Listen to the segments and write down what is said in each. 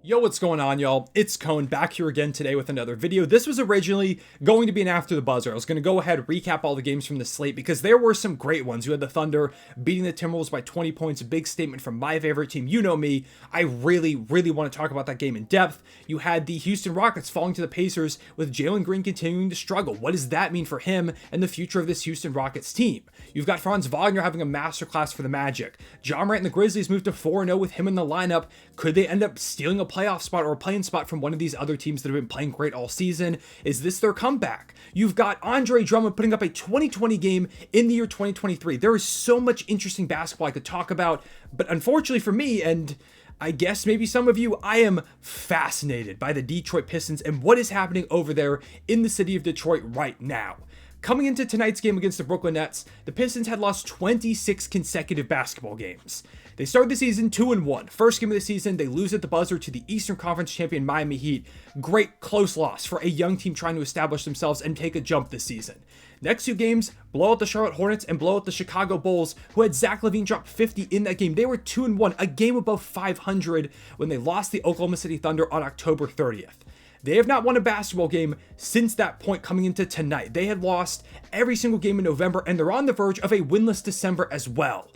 Yo, what's going on, y'all? It's Cone back here again today with another video. This was originally going to be an after the buzzer. I was going to go ahead and recap all the games from the slate because there were some great ones. You had the Thunder beating the Timberwolves by 20 points, a big statement from my favorite team. You know me, I really want to talk about that game in depth. You had the Houston Rockets falling to the Pacers with Jalen Green continuing to struggle. What does that mean for him and the future of this Houston Rockets team? You've got Franz Wagner having a masterclass for the Magic. Ja Morant and the Grizzlies moved to 4-0 with him in the lineup. Could they end up stealing a playoff spot or a playing spot from one of these other teams that have been playing great all season? Is this their comeback? You've got Andre Drummond putting up a 2020 game in the year 2023. There is so much interesting basketball I could talk about, but unfortunately for me, and I guess maybe some of you, I am fascinated by the Detroit Pistons and what is happening over there in the city of Detroit right now. Coming into tonight's game against the Brooklyn Nets, the Pistons had lost 26 consecutive basketball games. They started the season 2-1. First game of the season, they lose at the buzzer to the Eastern Conference champion Miami Heat. Great close loss for a young team trying to establish themselves and take a jump this season. Next two games, blow out the Charlotte Hornets and blow out the Chicago Bulls, who had Zach LaVine drop 50 in that game. They were 2-1, a game above 500 when they lost the Oklahoma City Thunder on October 30th. They have not won a basketball game since that point coming into tonight. They had lost every single game in November, and they're on the verge of a winless December as well.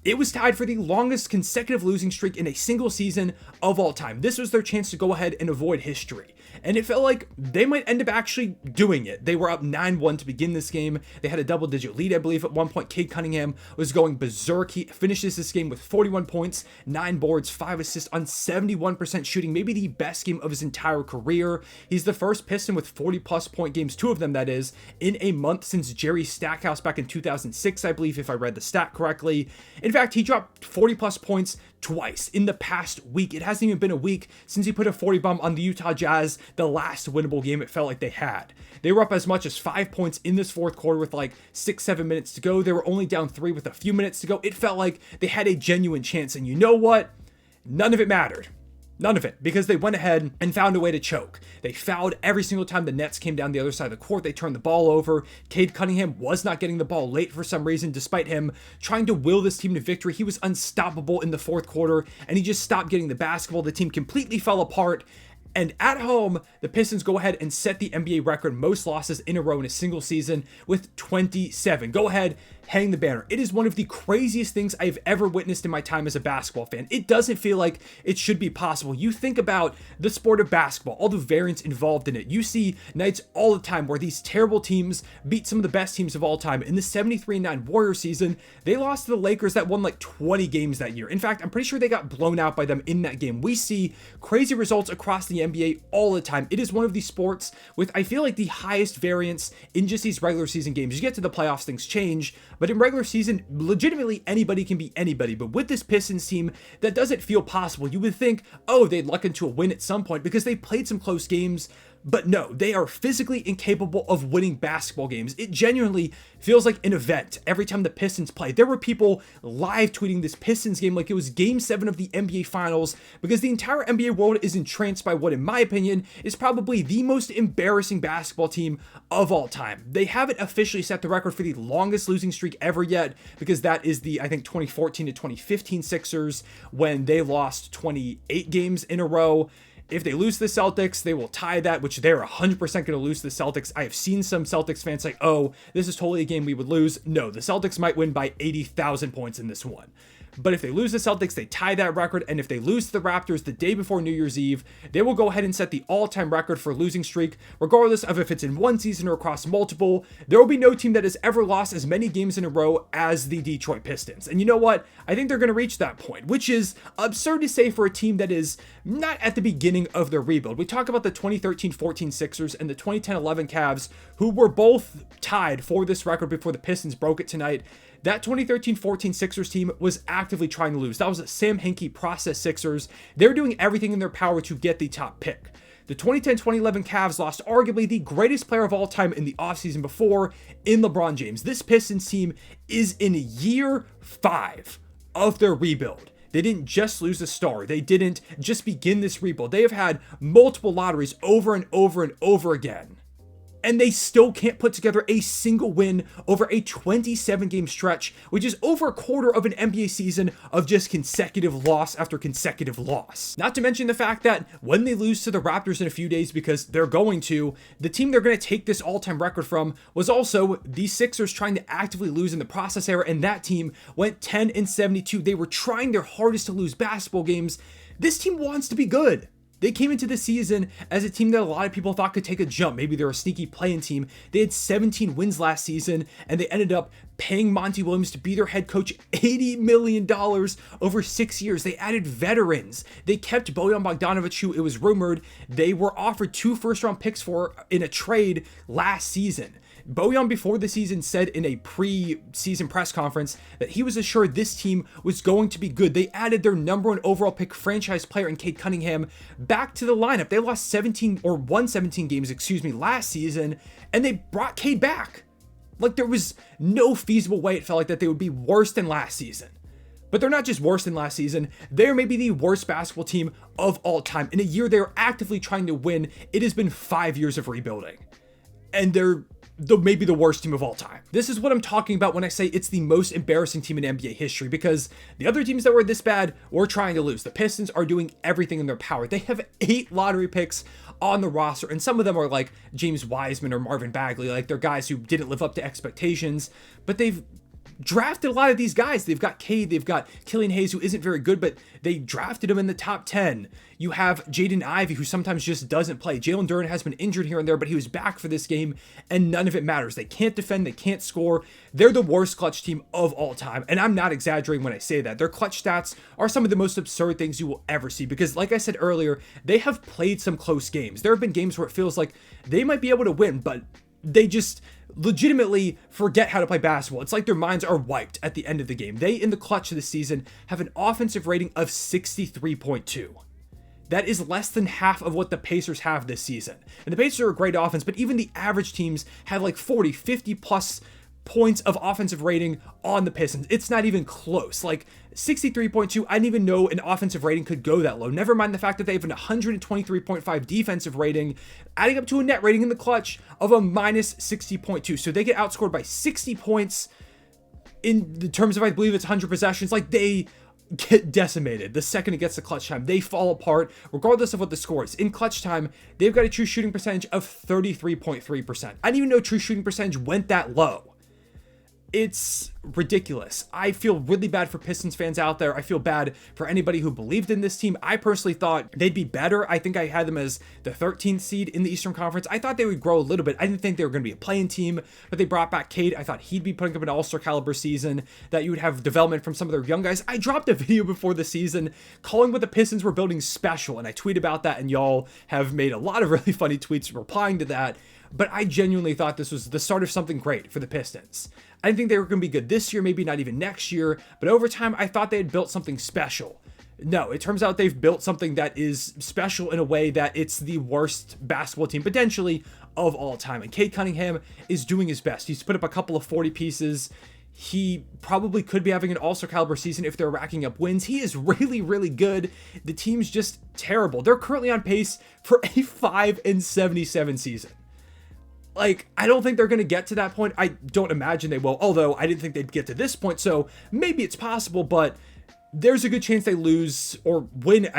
It was tied for the longest consecutive losing streak in a single season of all time. This was their chance to go ahead and avoid history. And it felt like they might end up actually doing it. They were up 9-1 to begin this game. They had a double-digit lead, I believe, at one point. Cade Cunningham was going berserk. He finishes this game with 41 points, 9 boards, 5 assists on 71% shooting, maybe the best game of his entire career. He's the first Piston with 40-plus point games, 2 of them, that is, in a month since Jerry Stackhouse back in 2006, I believe, if I read the stat correctly. In fact, he dropped 40-plus points twice in the past week. It hasn't even been a week since he put a 40 bomb on the Utah Jazz, the last winnable game it felt like they had. They were up as much as 5 points in this fourth quarter with like 6-7 minutes to go. They were only down 3 with a few minutes to go. It felt like they had a genuine chance, and you know what? None of it mattered. None of it, because they went ahead and found a way to choke. They fouled every single time the Nets came down the other side of the court. They turned the ball over. Cade Cunningham was not getting the ball late for some reason, despite him trying to will this team to victory. He was unstoppable in the fourth quarter, and he just stopped getting the basketball. The team completely fell apart. And at home, the Pistons go ahead and set the NBA record most losses in a row in a single season with 27. Go ahead, hang the banner. It is one of the craziest things I've ever witnessed in my time as a basketball fan. It doesn't feel like it should be possible. You think about the sport of basketball, all the variants involved in it. You see nights all the time where these terrible teams beat some of the best teams of all time. In the 73-9 Warriors season, they lost to the Lakers that won like 20 games that year. In fact, I'm pretty sure they got blown out by them in that game. We see crazy results across the NBA all the time. It is one of these sports with, I feel like, the highest variance in just these regular season games. You get to the playoffs, things change, but in regular season, legitimately anybody can be anybody. But with this Pistons team, that doesn't feel possible. You would think, oh, they'd luck into a win at some point because they played some close games. But no, they are physically incapable of winning basketball games. It genuinely feels like an event every time the Pistons play. There were people live tweeting this Pistons game like it was Game 7 of the NBA Finals because the entire NBA world is entranced by what, in my opinion, is probably the most embarrassing basketball team of all time. They haven't officially set the record for the longest losing streak ever yet because that is the, I think, 2014 to 2015 Sixers when they lost 28 games in a row. If they lose to the Celtics, they will tie that, which they're 100% going to lose to the Celtics. I have seen some Celtics fans say, oh, this is totally a game we would lose. No, the Celtics might win by 80,000 points in this one. But if they lose the Celtics, they tie that record. And if they lose to the Raptors the day before New Year's Eve, they will go ahead and set the all-time record for losing streak, regardless of if it's in one season or across multiple. There will be no team that has ever lost as many games in a row as the Detroit Pistons. And you know what? I think they're going to reach that point, which is absurd to say for a team that is not at the beginning of their rebuild. We talk about the 2013-14 Sixers and the 2010-11 Cavs, who were both tied for this record before the Pistons broke it tonight. That 2013-14 Sixers team was actively trying to lose. That was a Sam Hinkie process Sixers. They're doing everything in their power to get the top pick. The 2010-2011 Cavs lost arguably the greatest player of all time in the offseason before in LeBron James. This Pistons team is in year 5 of their rebuild. They didn't just lose a star. They didn't just begin this rebuild. They have had multiple lotteries over and over and over again. and they still can't put together a single win over a 27-game stretch, which is over a quarter of an NBA season of just consecutive loss after consecutive loss. Not to mention the fact that when they lose to the Raptors in a few days, because they're going to, the team they're going to take this all-time record from was also the Sixers trying to actively lose in the process era, and that team went 10-72. They were trying their hardest to lose basketball games. This team wants to be good. They came into the season as a team that a lot of people thought could take a jump. Maybe they're a sneaky play-in team. They had 17 wins last season, and they ended up paying Monty Williams to be their head coach $80 million over 6 years. They added veterans. They kept Bojan Bogdanovic, who it was rumored they were offered 2 first-round picks for in a trade last season. Bojan, before the season, said in a pre-season press conference that he was assured this team was going to be good. They added their number 1 overall pick franchise player in Cade Cunningham back to the lineup. They lost won 17 games, last season, and they brought Cade back. Like, there was no feasible way it felt like that they would be worse than last season. But they're not just worse than last season, they're maybe the worst basketball team of all time. In a year they're actively trying to win, it has been 5 years of rebuilding. And they're maybe the worst team of all time. This is what I'm talking about when I say it's the most embarrassing team in NBA history, because the other teams that were this bad were trying to lose. The Pistons are doing everything in their power. They have 8 lottery picks on the roster, and some of them are like James Wiseman or Marvin Bagley, like they're guys who didn't live up to expectations, but they've drafted a lot of these guys. They've got Cade, they've got Killian Hayes, who isn't very good, but they drafted him in the top 10. You have Jaden Ivey, who sometimes just doesn't play. Jalen Duren has been injured here and there, but he was back for this game, and none of it matters. They can't defend, they can't score. They're the worst clutch team of all time, and I'm not exaggerating when I say that. Their clutch stats are some of the most absurd things you will ever see, because like I said earlier, they have played some close games. There have been games where it feels like they might be able to win, but they just legitimately forget how to play basketball. It's like their minds are wiped at the end of the game. They, in the clutch of the season, have an offensive rating of 63.2. That is less than half of what the Pacers have this season. And the Pacers are a great offense, but even the average teams have like 40, 50 plus points of offensive rating on the Pistons. It's not even close. Like 63.2, I didn't even know an offensive rating could go that low. Never mind the fact that they have an 123.5 defensive rating, adding up to a net rating in the clutch of a minus 60.2. So they get outscored by 60 points in the terms of, I believe it's 100 possessions. Like, they get decimated the second it gets to clutch time. They fall apart regardless of what the score is. In clutch time, they've got a true shooting percentage of 33.3%. I didn't even know true shooting percentage went that low. It's ridiculous. I feel really bad for Pistons fans out there. I feel bad for anybody who believed in this team. I personally thought they'd be better. I think I had them as the 13th seed in the Eastern Conference. I thought they would grow a little bit. I didn't think they were going to be a play-in team, but they brought back Cade. I thought he'd be putting up an all-star caliber season, that you would have development from some of their young guys. I dropped a video before the season calling what the Pistons were building special, and I tweeted about that, and y'all have made a lot of really funny tweets replying to that. But I genuinely thought this was the start of something great for the Pistons. I didn't think they were going to be good this year, maybe not even next year, but over time, I thought they had built something special. No, it turns out they've built something that is special in a way that it's the worst basketball team, potentially, of all time. And Cade Cunningham is doing his best. He's put up a couple of 40 pieces. He probably could be having an all-star caliber season if they're racking up wins. He is really, really good. The team's just terrible. They're currently on pace for a 5-77 season. Like, I don't think they're going to get to that point. I don't imagine they will, although I didn't think they'd get to this point, so maybe it's possible, but there's a good chance they lose, or win,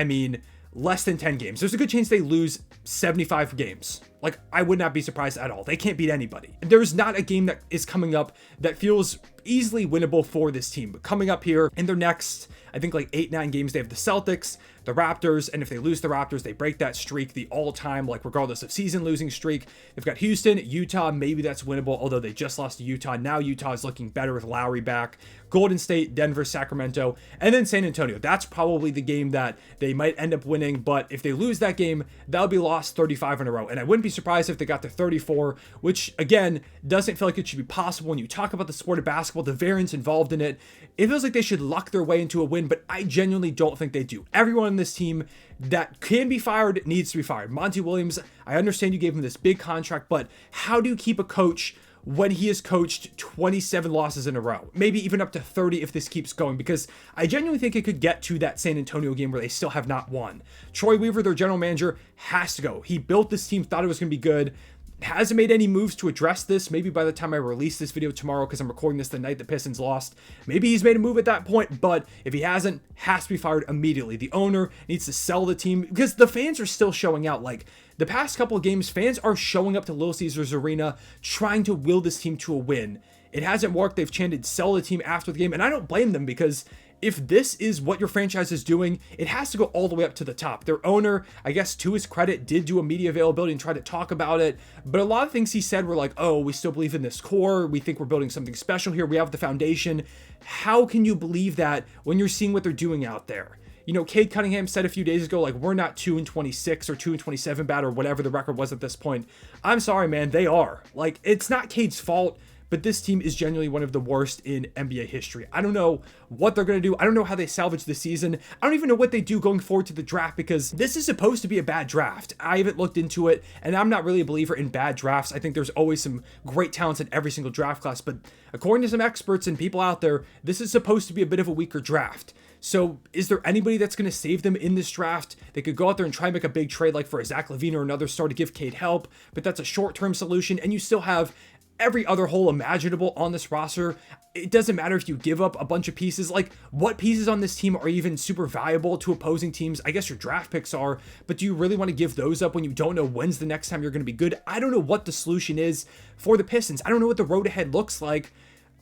less than 10 games. There's a good chance they lose 75 games. Like, I would not be surprised at all. They can't beat anybody. There's not a game that is coming up that feels easily winnable for this team. But coming up here in their next, I think, like 8-9 games, they have the Celtics, the Raptors, and if they lose the Raptors, they break that streak, the all-time, like, regardless of season losing streak. They've got Houston, Utah, maybe that's winnable, although they just lost to Utah. Now Utah is looking better with Lowry back. Golden State, Denver, Sacramento, and then San Antonio. That's probably the game that they might end up winning, but if they lose that game, that'll be lost 35 in a row. And I wouldn't be surprised if they got to 34, which, again, doesn't feel like it should be possible. When you talk about the sport of basketball, the variance involved in it, it feels like they should luck their way into a win, but I genuinely don't think they do. Everyone on this team that can be fired needs to be fired. Monty Williams, I understand you gave him this big contract, but how do you keep a coach when he has coached 27 losses in a row, maybe even up to 30 if this keeps going? Because I genuinely think it could get to that San Antonio game where they still have not won. Troy Weaver, their general manager, has to go. He built this team, thought it was going to be good. hasn't made any moves to address this. Maybe by the time I release this video tomorrow, because I'm recording this the night the Pistons lost, maybe he's made a move at that point, but if he hasn't, has to be fired immediately. The owner needs to sell the team, because the fans are still showing out. Like, the past couple of games, fans are showing up to Little Caesars Arena trying to will this team to a win. It hasn't worked. They've chanted sell the team after the game, and I don't blame them, because if this is what your franchise is doing, it has to go all the way up to the top. Their owner, I guess to his credit, did do a media availability and try to talk about it, but a lot of things he said were like, oh, we still believe in this core. We think we're building something special here. We have the foundation. How can you believe that when you're seeing what they're doing out there? You know, Cade Cunningham said a few days ago, like, we're not 2-26 or 2-27 bad or whatever the record was at this point. I'm sorry, man, they are. Like, it's not Cade's fault, but this team is genuinely one of the worst in NBA history. I don't know what they're going to do. I don't know how they salvage the season. I don't even know what they do going forward to the draft, because this is supposed to be a bad draft. I haven't looked into it, and I'm not really a believer in bad drafts. I think there's always some great talents in every single draft class, but according to some experts and people out there, this is supposed to be a bit of a weaker draft. So is there anybody that's going to save them in this draft? They could go out there and try and make a big trade like for a Zach LaVine or another star to give Cade help, but that's a short-term solution, and you still have every other hole imaginable on this roster. It doesn't matter if you give up a bunch of pieces. Like, what pieces on this team are even super valuable to opposing teams? I guess your draft picks are, but do you really want to give those up when you don't know when's the next time you're going to be good? I don't know what the solution is for the Pistons. I don't know what the road ahead looks like.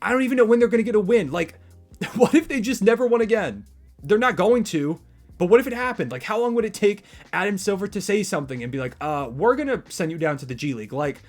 I don't even know when they're going to get a win. Like, what if they just never won again? They're not going to. But what if it happened? Like, how long would it take Adam Silver to say something and be like, we're going to send you down to the G League? Like,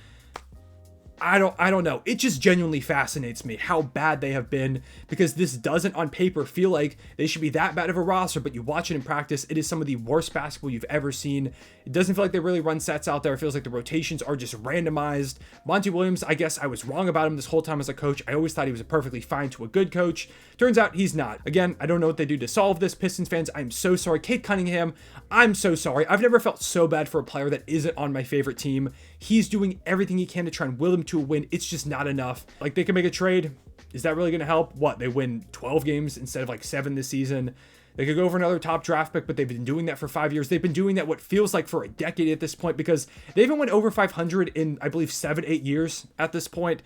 I don't know. It just genuinely fascinates me how bad they have been, because this doesn't on paper feel like they should be that bad of a roster, but you watch it in practice, it is some of the worst basketball you've ever seen. It doesn't feel like they really run sets out there. It feels like the rotations are just randomized. Monty Williams, I guess I was wrong about him this whole time as a coach. I always thought he was a perfectly fine to a good coach. Turns out he's not. Again, I don't know what they do to solve this. Pistons fans, I'm so sorry. Cade Cunningham, I'm so sorry. I've never felt so bad for a player that isn't on my favorite team. He's doing everything he can to try and will them to a win. It's just not enough. Like, they can make a trade. Is that really going to help? What, they win 12 games instead of like 7 this season? They could go for another top draft pick, but they've been doing that for 5 years. They've been doing that what feels like for a decade at this point, because they haven't went over 500 in, I believe, 7-8 years at this point.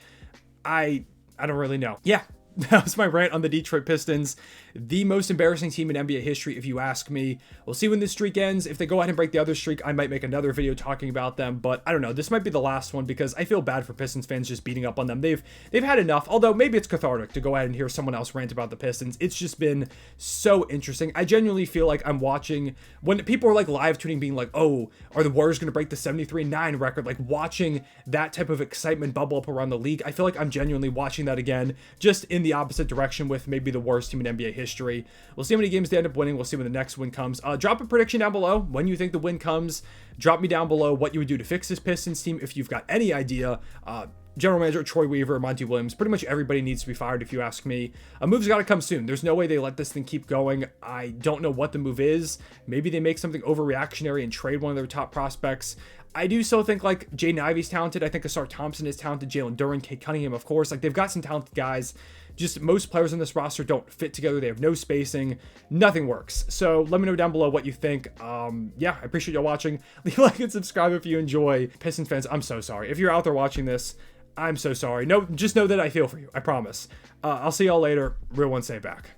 I don't really know. Yeah. That was my rant on the Detroit Pistons. The most embarrassing team in NBA history, if you ask me. We'll see when this streak ends. If they go ahead and break the other streak, I might make another video talking about them. But I don't know. This might be the last one, because I feel bad for Pistons fans just beating up on them. They've had enough. Although maybe it's cathartic to go ahead and hear someone else rant about the Pistons. It's just been so interesting. I genuinely feel like I'm watching when people are like live tweeting, being like, "Oh, are the Warriors going to break the 73-9 record?" Like, watching that type of excitement bubble up around the league. I feel like I'm genuinely watching that again, just in the opposite direction with maybe the worst team in NBA history. We'll see how many games they end up winning. We'll see when the next win comes. Drop a prediction down below when you think the win comes. Drop me down below what you would do to fix this Pistons team if you've got any idea. General Manager Troy Weaver, Monty Williams, pretty much everybody needs to be fired if you ask me. A move's got to come soon. There's no way they let this thing keep going. I don't know what the move is. Maybe they make something overreactionary and trade one of their top prospects. I do still think, like, Jaden Ivey's talented. I think Asar Thompson is talented. Jalen Duren, Cade Cunningham, of course. Like, they've got some talented guys. Just most players on this roster don't fit together. They have no spacing. Nothing works. So let me know down below what you think. Yeah, I appreciate y'all watching. Leave a like and subscribe if you enjoy. Pistons fans, I'm so sorry. If you're out there watching this, I'm so sorry. No, just know that I feel for you. I promise. I'll see y'all later. Real one, say back.